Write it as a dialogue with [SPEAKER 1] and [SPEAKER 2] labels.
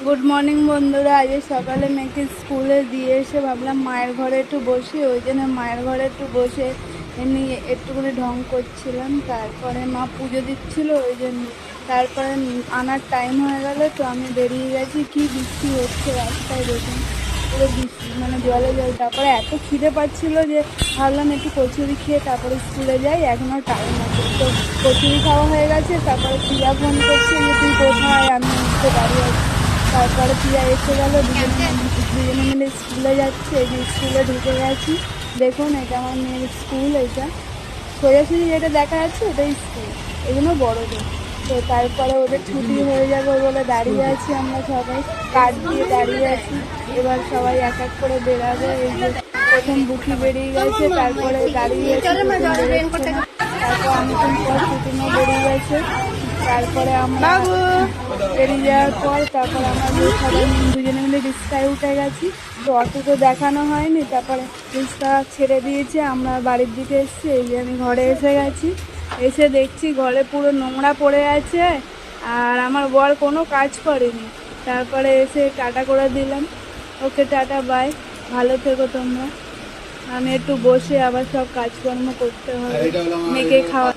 [SPEAKER 1] Good morning বন্ধুরা। আজ সকালে মেয়েকে স্কুলে দিয়ে এসে ভাবলাম মায়ের ঘরে একটু বসি, ওই জন্য মায়ের ঘরে একটু বসে এমনি একটুখানি ঢং করছিলাম। তারপরে মা পুজো দিচ্ছিল, ওই জন্য তারপরে আনার টাইম হয়ে গেল, তো আমি বেরিয়ে গেছি। কি বৃষ্টি হচ্ছে রাস্তায়, দেখুন পুরো বৃষ্টি, মানে জলে জল। তারপরে এত খিদে পাচ্ছিল যে ভাবলাম একটু কচুরি খেয়ে তারপরে স্কুলে যাই, এখনও টাইম আছে। তো কচুরি খাওয়া হয়ে গেছে। তারপরে প্রিয়া ফোন করছে যে তুই কোথায়, আমি তো দাঁড়িয়ে আছি। তারপরে প্রিয়া এসে গেল, দুজনে মিলে স্কুলে যাচ্ছে। এই যে স্কুলে ঢুকে গেছি, দেখুন এটা আমার মেয়ের স্কুল। এটা সোজাসুজি যেটা দেখা যাচ্ছে ওটাই স্কুল, এগুলো বড়দের। তো তারপরে ওদের ছুটি হয়ে যাবে বলে দাঁড়িয়ে আছি, আমরা সবাই কার্ড দিয়ে দাঁড়িয়ে আছি। এবার সবাই এক এক করে বেরাবে। এই যে প্রথম বুকি বেরিয়ে গেছে, তারপরে দাঁড়িয়ে আছে, তারপর অনেকক্ষণ পর ছুটিনও বেরিয়ে গেছে। তারপরে আমরা বেরিয়ে যাওয়ার পর তারপরে আমরা সবাই দুজনে মিলে রিক্সায় উঠে গেছি। তো অটো তো দেখানো হয়নি, তারপরে রিক্সা ছেড়ে দিয়েছে, আমরা বাড়ির দিকে এসেছি। এই যে আমি ঘরে এসে গেছি, এসে দেখছি ঘরে পুরো নোংরা পড়ে আছে, আর আমার বর কোনো কাজ করেনি। তারপরে এসে টাটা করে দিলাম, ওকে টাটা বাই, ভালো থেকো তোমরা। আমি একটু বসে আবার সব কাজকর্ম করতে হবে, মেয়েকে খাওয়া।